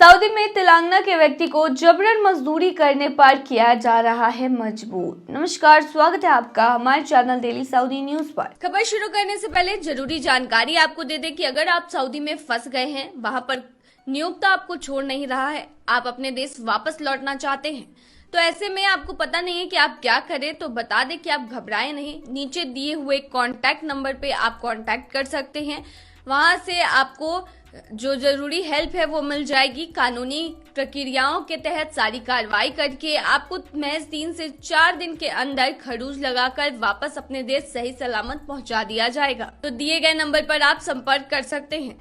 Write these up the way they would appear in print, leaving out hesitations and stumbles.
Saudi में तेलंगाना के व्यक्ति को जबरन मजदूरी करने पर किया जा रहा है मजबूर। नमस्कार, स्वागत है आपका हमारे चैनल डेली सऊदी न्यूज पर। खबर शुरू करने से पहले जरूरी जानकारी आपको दे दें कि अगर आप सऊदी में फंस गए हैं, वहां पर नियोक्ता आपको छोड़ नहीं रहा है, आप अपने देश वापस लौटना चाहते हैं, तो ऐसे में आपको पता नहीं है कि आप क्या करें, तो बता दें कि आप घबराएं नहीं। नीचे दिए हुए कॉन्टैक्ट नंबर पे आप कॉन्टैक्ट कर सकते हैं। वहां से आपको जो जरूरी हेल्प है वो मिल जाएगी। कानूनी प्रक्रियाओं के तहत सारी कार्रवाई करके आपको महज 3 से 4 दिन के अंदर खरूज लगाकर वापस अपने देश सही सलामत पहुंचा दिया जाएगा। तो दिए गए नंबर पर आप संपर्क कर सकते हैं।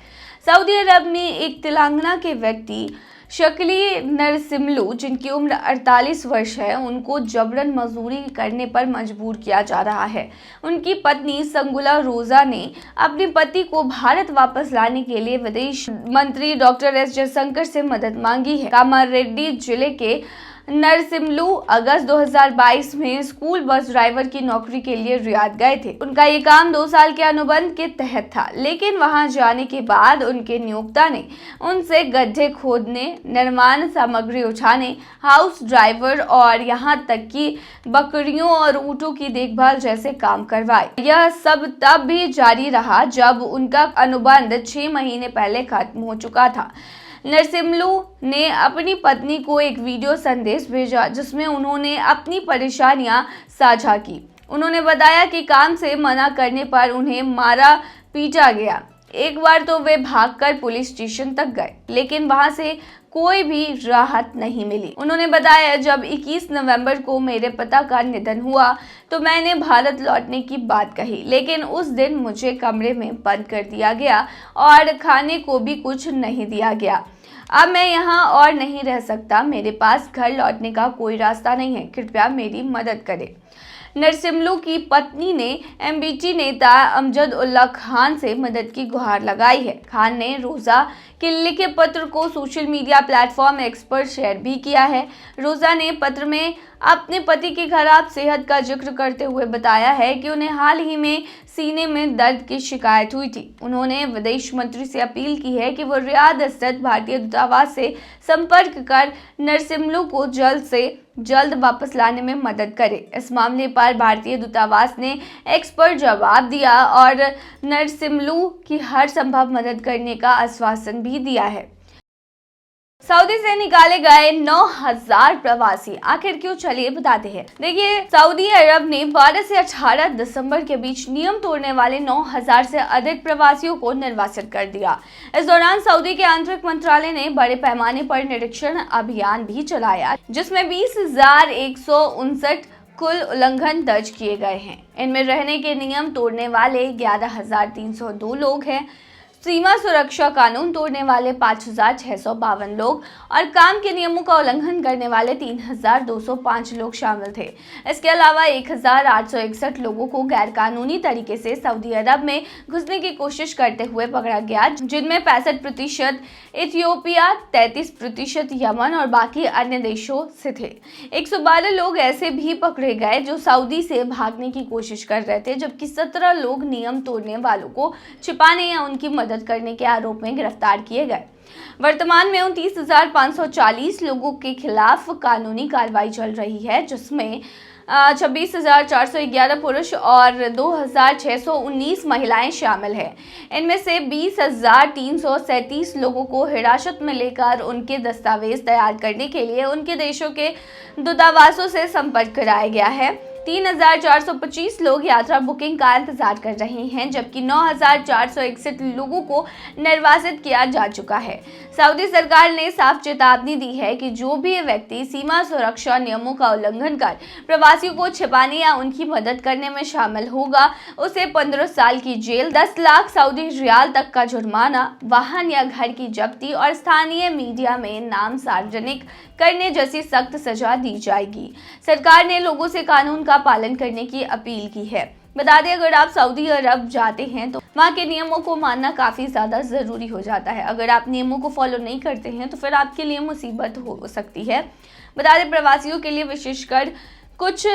सऊदी अरब में एक तेलंगाना के व्यक्ति शक्ली नरसिम्लू, जिनकी उम्र 48 वर्ष है, उनको जबरन मजदूरी करने पर मजबूर किया जा रहा है। उनकी पत्नी संगुला रोजा ने अपने पति को भारत वापस लाने के लिए विदेश मंत्री डॉक्टर एस जयशंकर से मदद मांगी है। कामारेड्डी जिले के नरसिम्लू अगस्त 2022 में स्कूल बस ड्राइवर की नौकरी के लिए रियाद गए थे। उनका ये काम 2 साल के अनुबंध के तहत था, लेकिन वहां जाने के बाद उनके नियोक्ता ने उनसे गड्ढे खोदने, निर्माण सामग्री उठाने, हाउस ड्राइवर और यहां तक कि बकरियों और ऊँटों की देखभाल जैसे काम करवाए। यह सब तब भी जारी रहा जब उनका अनुबंध 6 महीने पहले खत्म हो चुका था। नरसिम्लू ने अपनी पत्नी को एक वीडियो संदेश भेजा जिसमें उन्होंने अपनी परेशानियां साझा की। उन्होंने बताया कि काम से मना करने पर उन्हें मारा पीटा गया। एक बार तो वे भागकर पुलिस स्टेशन तक गए, लेकिन वहां से कोई भी राहत नहीं मिली। उन्होंने बताया, जब 21 नवंबर को मेरे पिता का निधन हुआ तो मैंने भारत लौटने की बात कही, लेकिन उस दिन मुझे कमरे में बंद कर दिया गया और खाने को भी कुछ नहीं दिया गया। अब मैं यहाँ और नहीं रह सकता, मेरे पास घर लौटने का कोई रास्ता नहीं है, कृपया मेरी मदद करें। नरसिम्लू की पत्नी ने एमबीटी नेता अमजद उल्लाह खान से मदद की गुहार लगाई है। खान ने रोजा के लिखे पत्र को सोशल मीडिया प्लेटफॉर्म एक्स पर शेयर भी किया है। रोजा ने पत्र में अपने पति की खराब सेहत का जिक्र करते हुए बताया है कि उन्हें हाल ही में सीने में दर्द की शिकायत हुई थी। उन्होंने विदेश मंत्री से अपील की है कि वो रियाद स्थित भारतीय दूतावास से संपर्क कर नरसिम्लू को जल्द से जल्द वापस लाने में मदद करे। इस मामले पर भारतीय दूतावास ने एक्स पर जवाब दिया और नरसिम्लू की हर संभव मदद करने का आश्वासन भी दिया है। सऊदी से निकाले गए 9000 प्रवासी आखिर क्यों, चलिए बताते हैं। देखिए, सऊदी अरब ने 12 से 18 दिसंबर के बीच नियम तोड़ने वाले 9000 से अधिक प्रवासियों को निर्वासित कर दिया। इस दौरान सऊदी के आंतरिक मंत्रालय ने बड़े पैमाने पर निरीक्षण अभियान भी चलाया, जिसमें 20,159 कुल उल्लंघन दर्ज किए गए हैं। इनमें रहने के नियम तोड़ने वाले 11,302 लोग हैं, सीमा सुरक्षा कानून तोड़ने वाले 5,652 लोग और काम के नियमों का उल्लंघन करने वाले 3,205 लोग शामिल थे। इसके अलावा 1,861 लोगों को गैरकानूनी तरीके से सऊदी अरब में घुसने की कोशिश करते हुए पकड़ा गया, जिनमें 65% इथियोपिया, 33% यमन और बाकी अन्य देशों से थे। 112 लोग ऐसे भी पकड़े गए जो सऊदी से भागने की कोशिश कर रहे थे, जबकि 17 लोग नियम तोड़ने वालों को छिपाने या उनकी मदद करने के आरोप में गिरफ्तार किए गए। वर्तमान में 29,540 लोगों के खिलाफ कानूनी कार्रवाई चल रही है, जिसमें 26,411 पुरुष और 2,619 महिलाएं शामिल हैं। इनमें से 20,337 लोगों को हिरासत में लेकर उनके दस्तावेज तैयार करने के लिए उनके देशों के दूतावासों से संपर्क कराया गया है। 3,425 लोग यात्रा बुकिंग का इंतजार कर रहे हैं, जबकि 9,461 लोगों को निर्वासित किया जा चुका है। सऊदी सरकार ने साफ चेतावनी दी है कि जो भी व्यक्ति सीमा सुरक्षा नियमों का उल्लंघन कर प्रवासियों को छिपाने या उनकी मदद करने में शामिल होगा, उसे 15 साल की जेल, 10 लाख सऊदी रियाल तक का जुर्माना, वाहन या घर की जब्ती और स्थानीय मीडिया में नाम सार्वजनिक करने जैसी सख्त सजा दी जाएगी। सरकार ने लोगों से कानून का पालन करने की अपील की है। बता दें, अगर आप सऊदी अरब जाते हैं तो वहाँ के नियमों को मानना काफ़ी ज़्यादा ज़रूरी हो जाता है। अगर आप नियमों को फॉलो नहीं करते हैं तो फिर आपके लिए मुसीबत हो सकती है। बता दें, प्रवासियों के लिए विशेषकर कुछ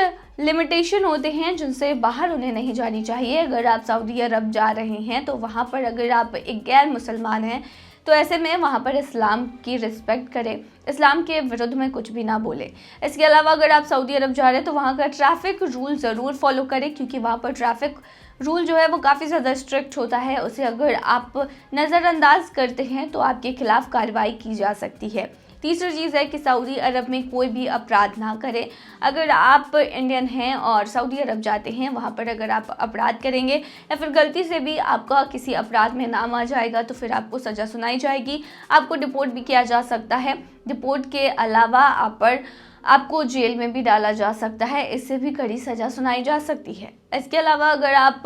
लिमिटेशन होते हैं जिनसे बाहर उन्हें नहीं जानी चाहिए। अगर आप सऊदी अरब जा रहे हैं तो वहाँ पर अगर आप एक गैर मुसलमान हैं तो ऐसे में वहाँ पर इस्लाम की रिस्पेक्ट करें, इस्लाम के विरुद्ध में कुछ भी ना बोले। इसके अलावा अगर आप सऊदी अरब जा रहे हैं तो वहाँ का ट्रैफिक रूल ज़रूर फॉलो करें, क्योंकि वहाँ पर ट्रैफिक रूल जो है वो काफ़ी ज़्यादा स्ट्रिक्ट होता है। उसे अगर आप नज़रअंदाज करते हैं तो आपके खिलाफ कार्रवाई की जा सकती है। तीसरी चीज़ है कि सऊदी अरब में कोई भी अपराध ना करें। अगर आप इंडियन हैं और सऊदी अरब जाते हैं, वहाँ पर अगर आप अपराध करेंगे या फिर गलती से भी आपका किसी अपराध में नाम आ जाएगा तो फिर आपको सज़ा सुनाई जाएगी, आपको डिपोर्ट भी किया जा सकता है। डिपोर्ट के अलावा आपको जेल में भी डाला जा सकता है, इससे भी कड़ी सज़ा सुनाई जा सकती है। इसके अलावा अगर आप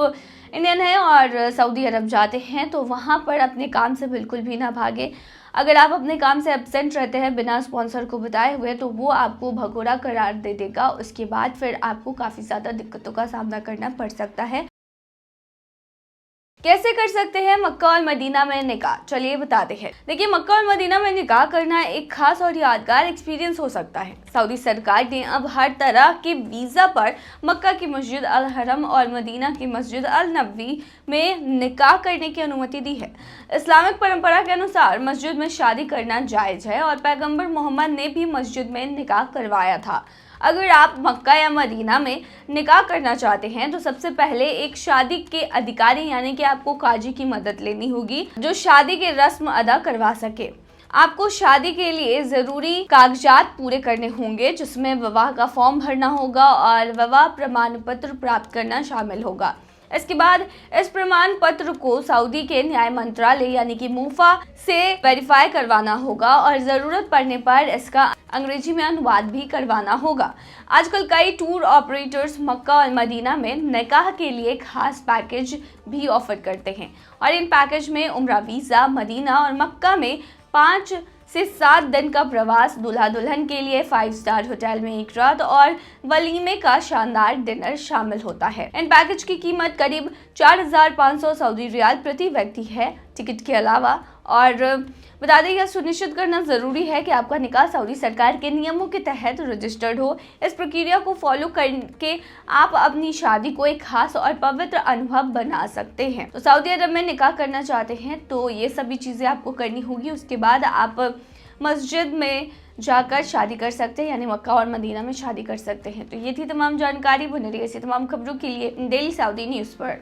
इंडियन हैं और सऊदी अरब जाते हैं तो वहाँ पर अपने काम से बिल्कुल भी ना भागे। अगर आप अपने काम से एब्सेंट रहते हैं बिना स्पॉन्सर को बताए हुए तो वो आपको भगोड़ा करार दे देगा। उसके बाद फिर आपको काफ़ी ज़्यादा दिक्कतों का सामना करना पड़ सकता है। कैसे कर सकते हैं मक्का और मदीना में निकाह, चलिए बताते हैं। देखिए, मक्का और मदीना में निकाह करना एक खास और यादगार एक्सपीरियंस हो सकता है। सऊदी सरकार ने अब हर तरह के वीज़ा पर मक्का की मस्जिद अल हरम और मदीना की मस्जिद अल नबवी में निकाह करने की अनुमति दी है। इस्लामिक परंपरा के अनुसार मस्जिद में शादी करना जायज़ है और पैगम्बर मोहम्मद ने भी मस्जिद में निकाह करवाया था। अगर आप मक्का या मदीना में निकाह करना चाहते हैं तो सबसे पहले एक शादी के अधिकारी यानी कि आपको काजी की मदद लेनी होगी, जो शादी की रस्म अदा करवा सके। आपको शादी के लिए ज़रूरी कागजात पूरे करने होंगे, जिसमें विवाह का फॉर्म भरना होगा और विवाह प्रमाण पत्र प्राप्त करना शामिल होगा। इसके बाद इस प्रमाण पत्र को सऊदी के न्याय मंत्रालय यानी कि मुफा से वेरीफाई करवाना होगा और ज़रूरत पड़ने पर इसका अंग्रेजी में अनुवाद भी करवाना होगा। आजकल कई टूर ऑपरेटर्स मक्का और मदीना में निकाह के लिए खास पैकेज भी ऑफर करते हैं और इन पैकेज में उम्रा वीज़ा, मदीना और मक्का में 5 से 7 दिन का प्रवास, दूल्हा दुल्हन के लिए 5 स्टार होटल में एक रात और वलीमे का शानदार डिनर शामिल होता है। इन पैकेज की कीमत करीब 4,500 सऊदी रियाल प्रति व्यक्ति है। टिकट के अलावा और बता दें, यह सुनिश्चित करना ज़रूरी है कि आपका निकाह सऊदी सरकार के नियमों के तहत रजिस्टर्ड हो। इस प्रक्रिया को फॉलो करके आप अपनी शादी को एक खास और पवित्र अनुभव बना सकते हैं। तो सऊदी अरब में निकाह करना चाहते हैं तो ये सभी चीज़ें आपको करनी होगी। उसके बाद आप मस्जिद में जाकर शादी कर सकते हैं, यानी मक्का और मदीना में शादी कर सकते हैं। तो ये थी तमाम जानकारी। बने रहिए ऐसी तमाम खबरों के लिए डेली सऊदी न्यूज़ पर।